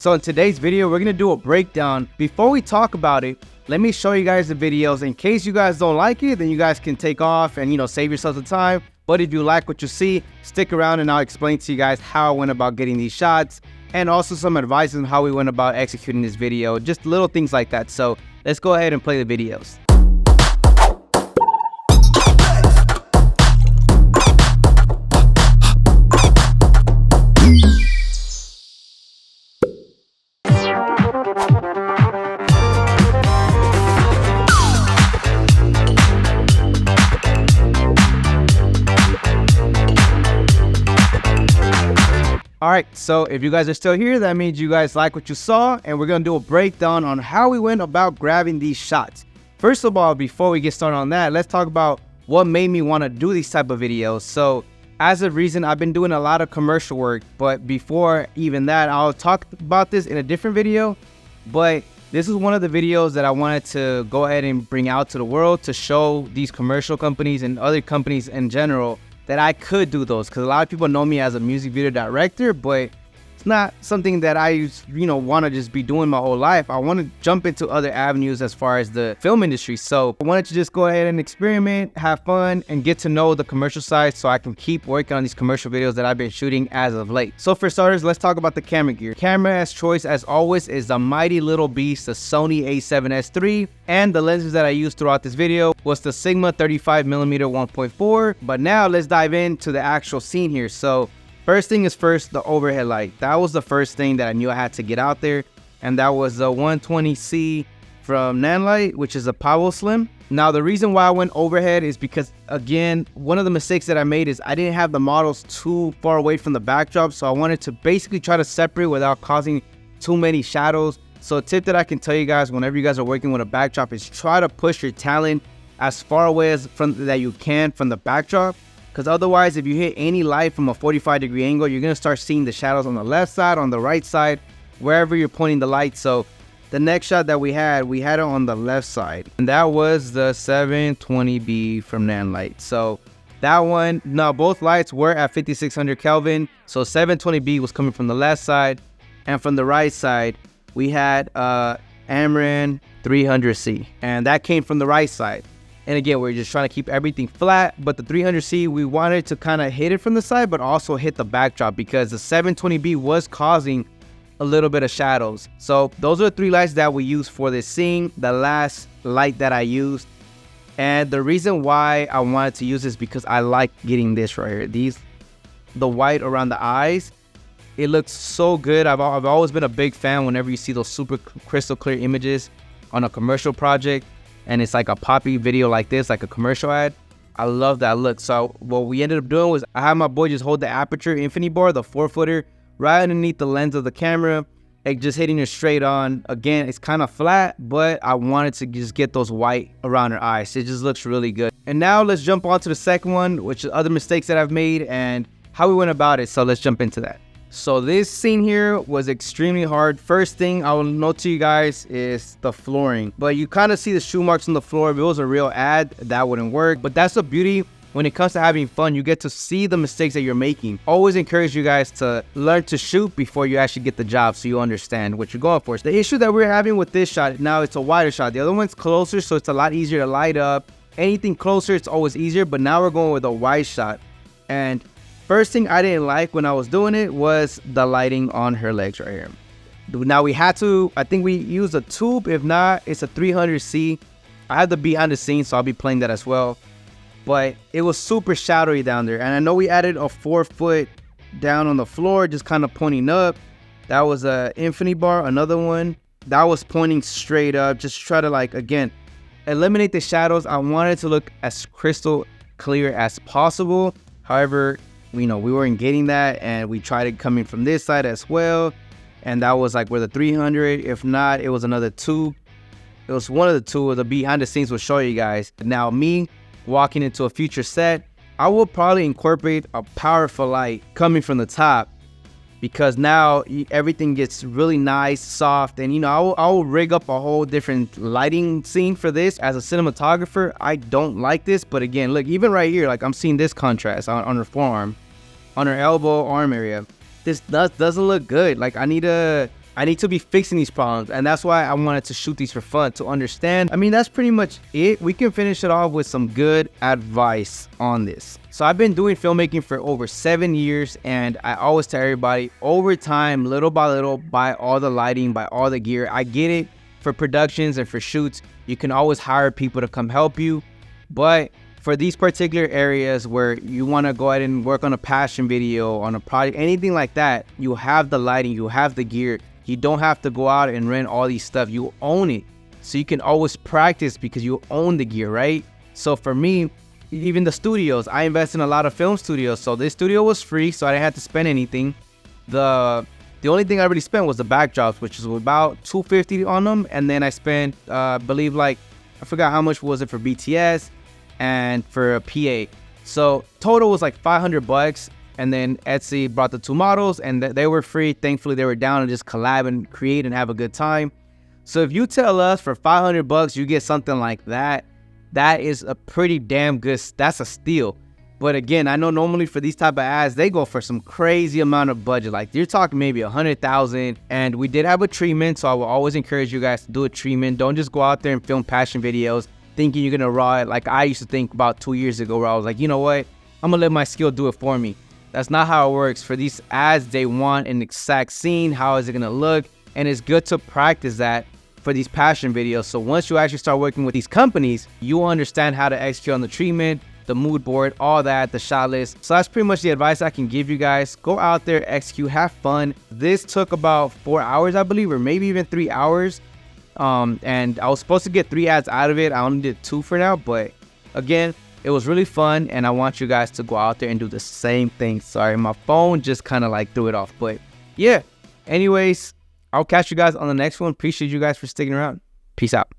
So in today's video, we're gonna do a breakdown. Before we talk about it, let me show you guys the videos. In case you guys don't like it, then you guys can take off and save yourself the time. But if you like what you see, stick around and I'll explain to you guys how I went about getting these shots and also some advice on how we went about executing this video, just little things like that. So let's go ahead and play the videos. Alright, so if you guys are still here, that means you guys like what you saw, and we're going to do a breakdown on how we went about grabbing these shots. First of all, before we get started on that, let's talk about what made me want to do these type of videos. So, as a reason, I've been doing a lot of commercial work, but before even that, I'll talk about this in a different video, but this is one of the videos that I wanted to go ahead and bring out to the world to show these commercial companies and other companies in general that I could do those, because a lot of people know me as a music video director, but it's not something that I want to just be doing my whole life. I want to jump into other avenues as far as the film industry. So I wanted to just go ahead and experiment, have fun, and get to know the commercial side so I can keep working on these commercial videos that I've been shooting as of late. So for starters, let's talk about the camera gear. Camera as choice, as always, is the mighty little beast, the Sony a7S III, and the lenses that I used throughout this video was the Sigma 35mm 1.4. But now let's dive into the actual scene here. So first thing is first, the overhead light. That was the first thing that I knew I had to get out there, and that was the 120C from Nanlite, which is a Power Slim. Now the reason why I went overhead is because, again, one of the mistakes that I made is I didn't have the models too far away from the backdrop, so I wanted to basically try to separate without causing too many shadows. So a tip that I can tell you guys whenever you guys are working with a backdrop is try to push your talent as far away as that you can from the backdrop. Because otherwise, if you hit any light from a 45-degree angle, you're going to start seeing the shadows on the left side, on the right side, wherever you're pointing the light. So the next shot that we had it on the left side. And that was the 720B from Nanlite. So that one, now both lights were at 5600 Kelvin. So 720B was coming from the left side. And from the right side, we had Amaran 300C. And that came from the right side. And again, we're just trying to keep everything flat, but the 300C, we wanted to kind of hit it from the side, but also hit the backdrop because the 720B was causing a little bit of shadows. So those are the three lights that we used for this scene. The last light that I used, and the reason why I wanted to use this because I like getting this right here. The white around the eyes, it looks so good. I've always been a big fan whenever you see those super crystal clear images on a commercial project. And it's like a poppy video like this, like a commercial ad. I love that look. So what we ended up doing was I had my boy just hold the aperture infinity bar, the 4-footer, right underneath the lens of the camera, and just hitting it straight on. Again, it's kind of flat, but I wanted to just get those white around her eyes. It just looks really good. And now let's jump on to the second one, which is other mistakes that I've made and how we went about it. So let's jump into that. So this scene here was extremely hard. First thing I will note to you guys is the flooring. But you kind of see the shoe marks on the floor. If it was a real ad, that wouldn't work. But that's the beauty when it comes to having fun. You get to see the mistakes that you're making. Always encourage you guys to learn to shoot before you actually get the job so you understand what you're going for. The issue that we're having with this shot, now it's a wider shot. The other one's closer, so it's a lot easier to light up. Anything closer, it's always easier. But now we're going with a wide shot. And first thing I didn't like when I was doing it was the lighting on her legs right here. Now we had to, I think we used a tube. If not, it's a 300C. I have the behind the scenes, so I'll be playing that as well. But it was super shadowy down there. And I know we added a 4-foot down on the floor, just kind of pointing up. That was a infinity bar, another one. That was pointing straight up. Just try to, like, again, eliminate the shadows. I wanted to look as crystal clear as possible. However, we weren't getting that, and we tried it coming from this side as well, and that was like where the 300, if not, it was another tube. It was one of the two. The behind the scenes will show you guys. Now me walking into a future set, I will probably incorporate a powerful light coming from the top, because now everything gets really nice, soft, and I will rig up a whole different lighting scene for this. As a cinematographer, I don't like this, but again, look, even right here, like I'm seeing this contrast on her forearm, on her elbow, arm area. This doesn't look good. Like I need to I need to be fixing these problems, and that's why I wanted to shoot these for fun, to understand. I mean, that's pretty much it. We can finish it off with some good advice on this. So I've been doing filmmaking for over 7 years, and I always tell everybody, over time, little by little, buy all the lighting, buy all the gear. I get it, for productions and for shoots, you can always hire people to come help you, but for these particular areas where you want to go ahead and work on a passion video, on a project, anything like that, you have the lighting, you have the gear. You don't have to go out and rent all these stuff. You own it. So you can always practice because you own the gear, right? So for me, even the studios, I invest in a lot of film studios. So this studio was free, so I didn't have to spend anything. The only thing I really spent was the backdrops, which is about $250 on them. And then I spent, I believe, like, I forgot how much was it for BTS and for a PA. So total was like $500. And then Etsy brought the 2 models, and they were free. Thankfully, they were down and just collab and create and have a good time. So if you tell us for $500 you get something like that, that is a pretty damn good, that's a steal. But again, I know normally for these type of ads, they go for some crazy amount of budget. Like you're talking maybe 100,000. And we did have a treatment, so I will always encourage you guys to do a treatment. Don't just go out there and film passion videos thinking you're gonna raw it like I used to think about 2 years ago, where I was like, you know what, I'm gonna let my skill do it for me. That's not how it works. For these ads, they want an exact scene. How is it gonna look? And it's good to practice that for these passion videos. So once you actually start working with these companies, you will understand how to execute on the treatment, the mood board, all that, the shot list. So that's pretty much the advice I can give you guys. Go out there, execute, have fun. This took about 4 hours, I believe, or maybe even 3 hours. And I was supposed to get 3 ads out of it. I only did 2 for now, but again, it was really fun, and I want you guys to go out there and do the same thing. Sorry, my phone just kind of like threw it off, but yeah. Anyways, I'll catch you guys on the next one. Appreciate you guys for sticking around. Peace out.